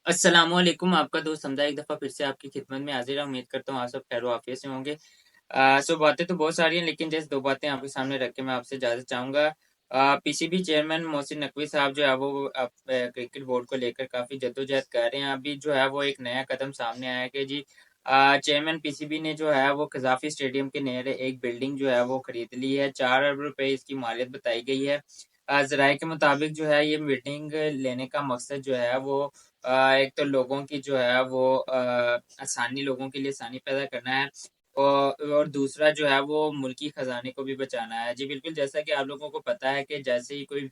अस्सलामुअलैकुम, आपका दोस्त हमज़ा एक दफ़ा फिर से आपकी खिदमत में हाज़िर है। उम्मीद करता हूँ आप सब खैर-ओ-आफ़ियत से होंगे। बातें तो बहुत सारी हैं लेकिन जैसे 2 बातें आपके सामने रख के मैं आपसे इजाज़त चाहूँगा। पीसीबी चेयरमैन मोहसिन नकवी साहब जो है वो अब क्रिकेट बोर्ड को लेकर काफ़ी जद्दोजहद कर रहे हैं। अभी जो है वो एक नया कदम सामने आया है कि जी चेयरमैन पीसीबी ने जो है वो कज़ाफ़ी स्टेडियम के नियर एक बिल्डिंग जो है वो खरीद ली है। 4 अरब रुपए इसकी मालियत बताई गई है। ज़राए के मुताबिक जो है ये बिल्डिंग लेने का मकसद जो है वो एक तो लोगों की जो है वो लोगों के लिए आसानी पैदा करना है और दूसरा जो है वो मुल्की खजाने को भी बचाना है। जी बिल्कुल, जैसा कि आप लोगों को पता है कि जैसे ही कोई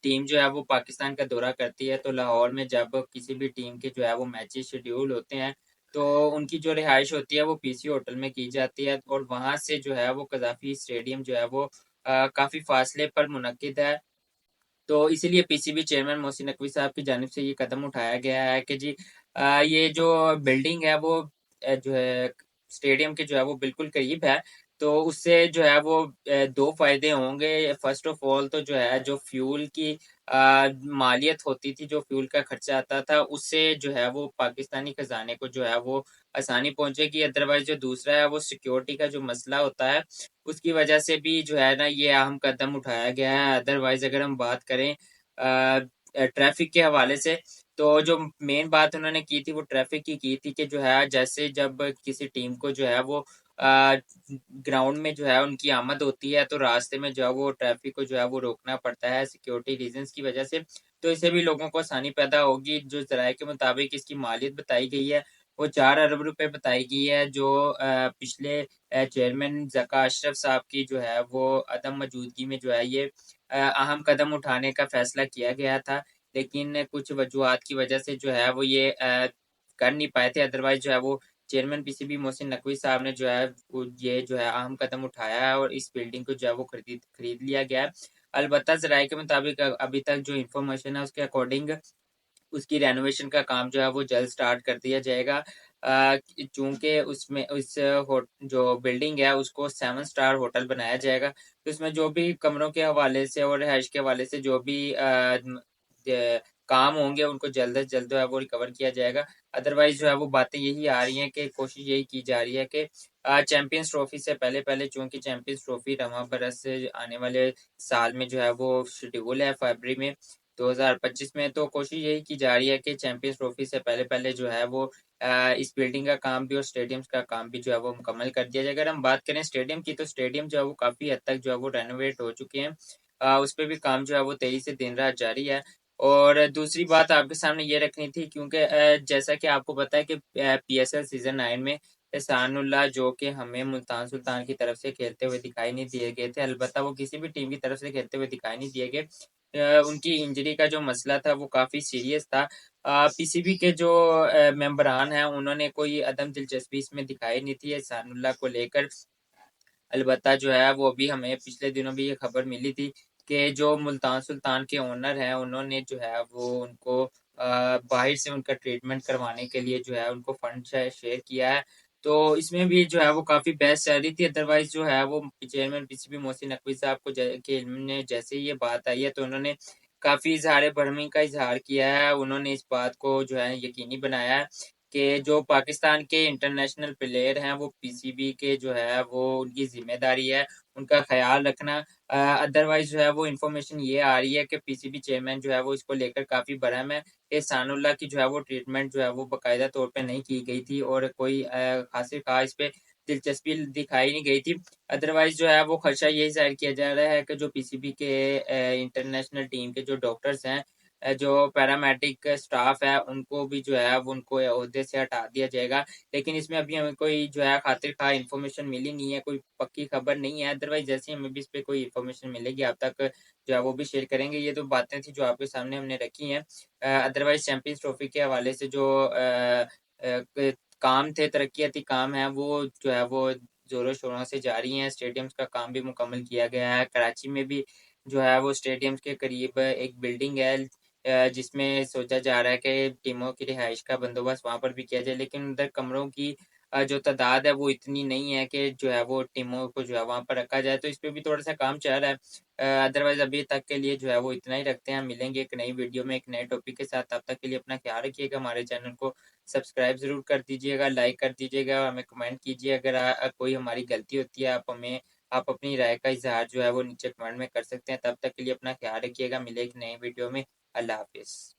टीम जो है वो पाकिस्तान का दौरा करती है तो लाहौर में जब किसी भी टीम के जो है वो मैचेस शेड्यूल होते हैं तो उनकी जो रिहाइश होती है वो पीसी होटल में की जाती है और वहाँ से जो है वो कज़ाफ़ी स्टेडियम जो है वो काफ़ी फासले पर मुनक्किद है। तो इसीलिए पीसीबी चेयरमैन मोहसिन नकवी साहब की जानिब से ये कदम उठाया गया है कि जी ये जो बिल्डिंग है वो जो है स्टेडियम के जो है वो बिल्कुल करीब है। तो उससे जो है वो 2 फ़ायदे होंगे। फ़र्स्ट ऑफ़ ऑल तो जो है जो फ्यूल की मालियत होती थी, जो फ्यूल का खर्चा आता था, उससे जो है वो पाकिस्तानी खज़ाने को जो है वो आसानी पहुँचेगी। अदरवाइज़ जो दूसरा है वो सिक्योरिटी का जो मसला होता है उसकी वजह से भी जो है ना ये अहम कदम उठाया गया है। अदरवाइज़ अगर हम बात करें ट्रैफ़िक के हवाले से, तो जो मेन बात उन्होंने की थी वो ट्रैफ़िक की थी कि जो है जैसे जब किसी टीम को जो है वो ग्राउंड में जो है उनकी आमद होती है तो रास्ते में जो है वो ट्रैफ़िक को जो है वो रोकना पड़ता है सिक्योरिटी रीज़न्स की वजह से। तो इससे भी लोगों को आसानी पैदा होगी। जो ज़राए के मुताबिक इसकी मालियत बताई गई है वो 4 अरब रुपए बताई गई है जो पिछले चेयरमैन ज़का अशरफ साहब की जो है वो अदम मौजूदगी में जो है ये अहम कदम उठाने का फैसला किया गया था। लेकिन कुछ वजूहात की वजह से जो है वो ये कर नहीं पाए थे। अदरवाइज़ जो है वो चेयरमैन पीसीबी मोहसिन नकवी साहब ने जो है वो ये जो है अहम कदम उठाया है और इस बिल्डिंग को जो है वो खरीद खरीद लिया गया है। अलबत्ता ज़राए के मुताबिक अभी तक जो इन्फॉर्मेशन है उसके अकॉर्डिंग उसकी रेनोवेशन का काम जो है वो जल्द स्टार्ट कर दिया जाएगा। चूँकि उसमें उस होट जो बिल्डिंग है उसको 7 स्टार होटल बनाया जाएगा। तो उसमें जो भी कमरों के हवाले से और रिहाइश के हवाले से जो भी काम होंगे उनको जल्द से जल्द जो है वो रिकवर किया जाएगा। अदरवाइज़ जो है वो बातें यही आ रही हैं कि कोशिश यही की जा रही है कि चैंपियंस ट्रॉफी से पहले-पहले चूँकि चैंपियंस ट्रॉफी रवाँ बरस आने वाले साल में जो है वो शेड्यूल है फरवरी में 2025 में, तो कोशिश यही की जा रही है कि चैंपियंस ट्रॉफी से पहले-पहले जो है वो इस बिल्डिंग का काम भी और स्टेडियम्स का काम भी जो है वो मुकम्मल कर दिया जाए। अगर हम बात करें स्टेडियम की तो स्टेडियम जो है वो काफ़ी हद तक जो है वो रेनोवेट हो चुके हैं। उसपे भी काम जो है वो तेज़ी से दिन-रात जारी है। और दूसरी बात आपके सामने ये रखनी थी क्योंकि जैसा कि आपको पता है कि पीएसएल सीज़न 9 में एहसानुल्लाह जो कि हमें मुल्तान सुल्तान की तरफ से खेलते हुए दिखाई नहीं दिए गए थे। अलबत्ता वो किसी भी टीम की तरफ से खेलते हुए दिखाई नहीं दिए गए। उनकी इंजरी का जो मसला था वो काफ़ी सीरियस था। पीसीबी के जो मेंबरान हैं उन्होंने कोई अदम दिलचस्पी इसमें दिखाई नहीं थी एहसानुल्लाह को लेकर। अलबत्ता जो है वो अभी हमें पिछले दिनों भी ये खबर मिली थी कि जो मुल्तान सुल्तान के ओनर हैं उन्होंने जो है वो उनको बाहर से उनका ट्रीटमेंट करवाने के लिए जो है उनको फंड शेयर किया है। तो इसमें भी जो है वो काफ़ी बहस चल रही थी। अदरवाइज़ जो है वो चेयरमैन पीसीबी मोहसिन नकवी साहब को के इल्म में जैसे ही ये बात आई है तो उन्होंने काफ़ी इज़हार-ए-बरहमी का इज़हार किया है। उन्होंने इस बात को जो है यकीनी बनाया है कि जो पाकिस्तान के इंटरनेशनल प्लेयर हैं वो पीसीबी के जो है वो उनकी ज़िम्मेदारी है, उनका ख़्याल रखना। अदरवाइज़ जो है वो इन्फॉर्मेशन ये आ रही है कि पीसीबी चेयरमैन जो है वो इसको लेकर काफ़ी बरहम है। एहसानुल्लाह की जो है वो ट्रीटमेंट जो है वो बाकायदा तौर पे नहीं की गई थी और कोई ख़ास इस पे दिलचस्पी दिखाई नहीं गई थी। अदरवाइज़ जो है वो ख़दशा यही ज़ाहिर किया जा रहा है कि जो पीसीबी के इंटरनेशनल टीम के जो डॉक्टर्स हैं जो पैरामेडिक स्टाफ है उनको भी जो है वो उनको ओहदे से हटा दिया जाएगा। लेकिन इसमें अभी हमें कोई जो है खातिर-ख़्वाह इन्फॉर्मेशन मिली नहीं है, कोई पक्की खबर नहीं है। अदरवाइज़ जैसे ही हमें भी इस पे कोई इन्फॉर्मेशन मिलेगी आप तक जो है वो भी शेयर करेंगे। ये तो बातें थी जो आपके सामने हमने रखी हैं। अदरवाइज़ चैंपियंस ट्रॉफी के हवाले से जो क काम थे, तरक्याती काम हैं वो जो है वो ज़ोरों-शोरों से जारी हैं। स्टेडियम्स का काम भी मुकम्मल किया गया है। कराची में भी जो है वो स्टेडियम्स के करीब एक बिल्डिंग है जिसमें सोचा जा रहा है कि टीमों की रिहाइश का बंदोबस्त वहाँ पर भी किया जाए, लेकिन उधर कमरों की जो तादाद है वो इतनी नहीं है कि जो है वो टीमों को जो है वहाँ पर रखा जाए, तो इस पे भी थोड़ा सा काम चल रहा है। अदरवाइज अभी तक के लिए जो है वो इतना ही रखते हैं। मिलेंगे एक नई वीडियो में एक नए टॉपिक के साथ, तब तक के लिए अपना ख्याल रखिएगा। हमारे चैनल को सब्सक्राइब जरूर कर दीजिएगा, लाइक कर दीजिएगा, हमें कमेंट कीजिए। अगर कोई हमारी गलती होती है आप अपनी राय का इजहार जो है वो नीचे कमेंट में कर सकते हैं। तब तक के लिए अपना ख्याल रखिएगा। मिले एक नई वीडियो में। अल्लाह हाफिज़।